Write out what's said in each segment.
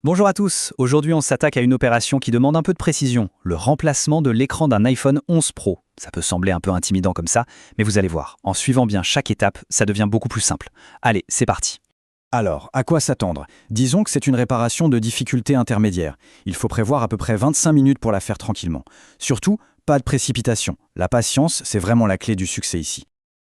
Bonjour à tous, aujourd'hui on s'attaque à une opération qui demande un peu de précision, le remplacement de l'écran d'un iPhone 11 Pro. Ça peut sembler un peu intimidant comme ça, mais vous allez voir, en suivant bien chaque étape, ça devient beaucoup plus simple. Allez, c'est parti. Alors, à quoi s'attendre? Disons que c'est une réparation de difficulté intermédiaire. Il faut prévoir à peu près 25 minutes pour la faire tranquillement. Surtout, pas de précipitation. La patience, c'est vraiment la clé du succès ici.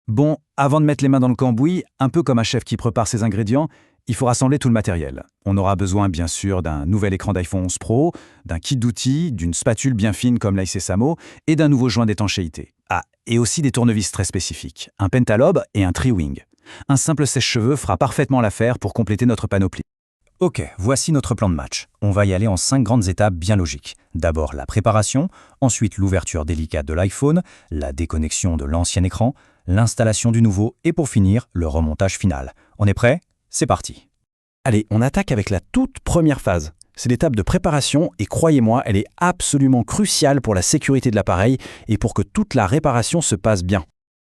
Bon, avant de mettre les mains dans le cambouis, un peu comme un chef qui prépare ses ingrédients, il faut rassembler tout le matériel. On aura besoin bien sûr d'un nouvel écran d'iPhone 11 Pro, d'un kit d'outils, d'une spatule bien fine comme l'IC Samo et d'un nouveau joint d'étanchéité. Ah, et aussi des tournevis très spécifiques, un pentalobe et un tri-wing. Un simple sèche-cheveux fera parfaitement l'affaire pour compléter notre panoplie. Ok, voici notre plan de match. On va y aller en 5 grandes étapes bien logiques. D'abord la préparation, ensuite l'ouverture délicate de l'iPhone, la déconnexion de l'ancien écran, l'installation du nouveau et pour finir, le remontage final. On est prêt? C'est parti. Allez, on attaque avec la toute première phase. C'est l'étape de préparation et croyez-moi, elle est absolument cruciale pour la sécurité de l'appareil et pour que toute la réparation se passe bien.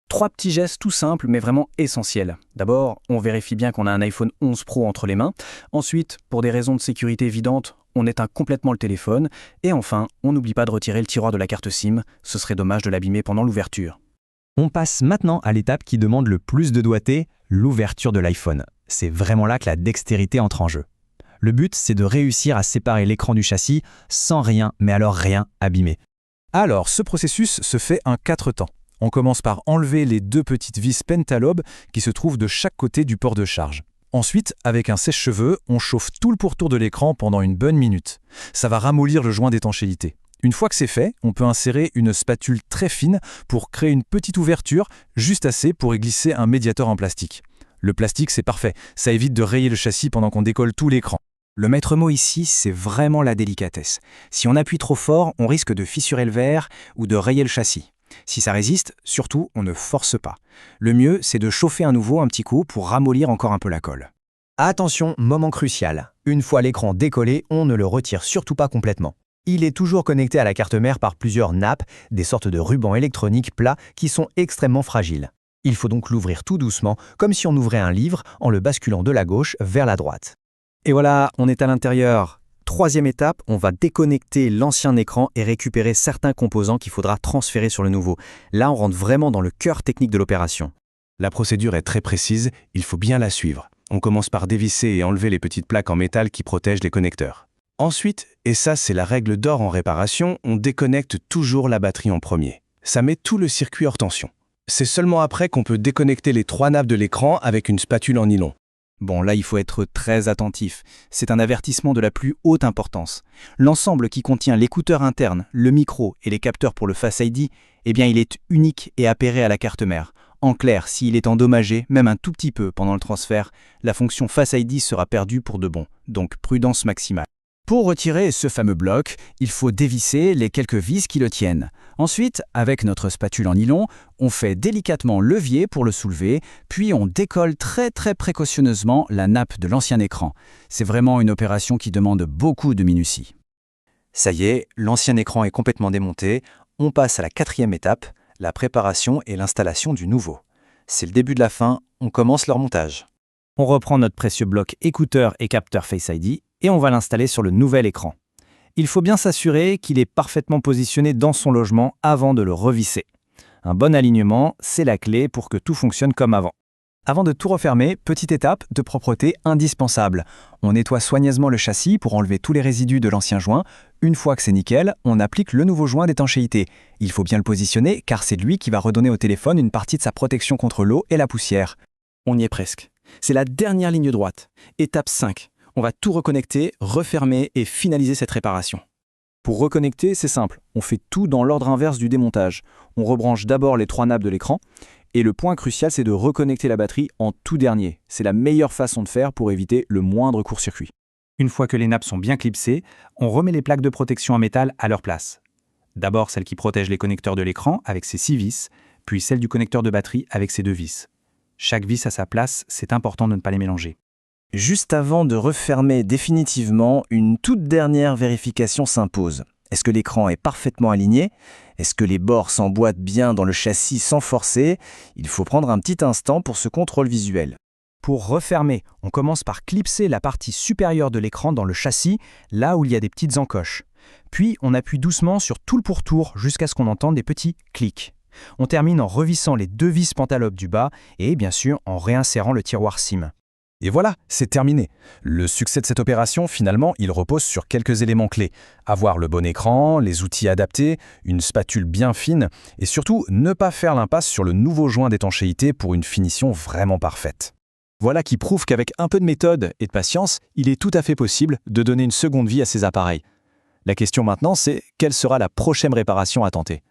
3 petits gestes tout simples mais vraiment essentiels. D'abord, on vérifie bien qu'on a un iPhone 11 Pro entre les mains. Ensuite, pour des raisons de sécurité évidentes, on éteint complètement le téléphone. Et enfin, on n'oublie pas de retirer le tiroir de la carte SIM. Ce serait dommage de l'abîmer pendant l'ouverture. On passe maintenant à l'étape qui demande le plus de doigté, l'ouverture de l'iPhone. C'est vraiment là que la dextérité entre en jeu. Le but, c'est de réussir à séparer l'écran du châssis sans rien, mais alors rien, abîmer. Alors, ce processus se fait en 4 temps. On commence par enlever les 2 petites vis pentalobe qui se trouvent de chaque côté du port de charge. Ensuite, avec un sèche-cheveux, on chauffe tout le pourtour de l'écran pendant une bonne minute. Ça va ramollir le joint d'étanchéité. Une fois que c'est fait, on peut insérer une spatule très fine pour créer une petite ouverture, juste assez pour y glisser un médiator en plastique. Le plastique, c'est parfait, ça évite de rayer le châssis pendant qu'on décolle tout l'écran. Le maître mot ici, c'est vraiment la délicatesse. Si on appuie trop fort, on risque de fissurer le verre ou de rayer le châssis. Si ça résiste, surtout, on ne force pas. Le mieux, c'est de chauffer à nouveau un petit coup pour ramollir encore un peu la colle. Attention, moment crucial. Une fois l'écran décollé, on ne le retire surtout pas complètement. Il est toujours connecté à la carte mère par plusieurs nappes, des sortes de rubans électroniques plats qui sont extrêmement fragiles. Il faut donc l'ouvrir tout doucement, comme si on ouvrait un livre en le basculant de la gauche vers la droite. Et voilà, on est à l'intérieur. 3e étape, on va déconnecter l'ancien écran et récupérer certains composants qu'il faudra transférer sur le nouveau. Là, on rentre vraiment dans le cœur technique de l'opération. La procédure est très précise, il faut bien la suivre. On commence par dévisser et enlever les petites plaques en métal qui protègent les connecteurs. Ensuite, et ça c'est la règle d'or en réparation, on déconnecte toujours la batterie en premier. Ça met tout le circuit hors tension. C'est seulement après qu'on peut déconnecter les 3 nappes de l'écran avec une spatule en nylon. Bon, là, il faut être très attentif. C'est un avertissement de la plus haute importance. L'ensemble qui contient l'écouteur interne, le micro et les capteurs pour le Face ID, eh bien, il est unique et appairé à la carte mère. En clair, s'il est endommagé, même un tout petit peu pendant le transfert, la fonction Face ID sera perdue pour de bon. Donc, prudence maximale. Pour retirer ce fameux bloc, il faut dévisser les quelques vis qui le tiennent. Ensuite, avec notre spatule en nylon, on fait délicatement levier pour le soulever, puis on décolle très précautionneusement la nappe de l'ancien écran. C'est vraiment une opération qui demande beaucoup de minutie. Ça y est, l'ancien écran est complètement démonté. On passe à la 4e étape, la préparation et l'installation du nouveau. C'est le début de la fin, on commence leur montage. On reprend notre précieux bloc écouteur et capteur Face ID et on va l'installer sur le nouvel écran. Il faut bien s'assurer qu'il est parfaitement positionné dans son logement avant de le revisser. Un bon alignement, c'est la clé pour que tout fonctionne comme avant. Avant de tout refermer, petite étape de propreté indispensable. On nettoie soigneusement le châssis pour enlever tous les résidus de l'ancien joint. Une fois que c'est nickel, on applique le nouveau joint d'étanchéité. Il faut bien le positionner car c'est lui qui va redonner au téléphone une partie de sa protection contre l'eau et la poussière. On y est presque. C'est la dernière ligne droite. Étape 5. On va tout reconnecter, refermer et finaliser cette réparation. Pour reconnecter, c'est simple. On fait tout dans l'ordre inverse du démontage. On rebranche d'abord les 3 nappes de l'écran. Et le point crucial, c'est de reconnecter la batterie en tout dernier. C'est la meilleure façon de faire pour éviter le moindre court-circuit. Une fois que les nappes sont bien clipsées, on remet les plaques de protection en métal à leur place. D'abord celle qui protège les connecteurs de l'écran avec ses 6 vis, puis celle du connecteur de batterie avec ses 2 vis. Chaque vis à sa place, c'est important de ne pas les mélanger. Juste avant de refermer définitivement, une toute dernière vérification s'impose. Est-ce que l'écran est parfaitement aligné? Est-ce que les bords s'emboîtent bien dans le châssis sans forcer? Il faut prendre un petit instant pour ce contrôle visuel. Pour refermer, on commence par clipser la partie supérieure de l'écran dans le châssis, là où il y a des petites encoches. Puis, on appuie doucement sur tout le pourtour jusqu'à ce qu'on entende des petits clics. On termine en revissant les 2 vis Pentalop du bas et, bien sûr, en réinsérant le tiroir SIM. Et voilà, c'est terminé. Le succès de cette opération, finalement, il repose sur quelques éléments clés. Avoir le bon écran, les outils adaptés, une spatule bien fine, et surtout, ne pas faire l'impasse sur le nouveau joint d'étanchéité pour une finition vraiment parfaite. Voilà qui prouve qu'avec un peu de méthode et de patience, il est tout à fait possible de donner une seconde vie à ces appareils. La question maintenant, c'est quelle sera la prochaine réparation à tenter ?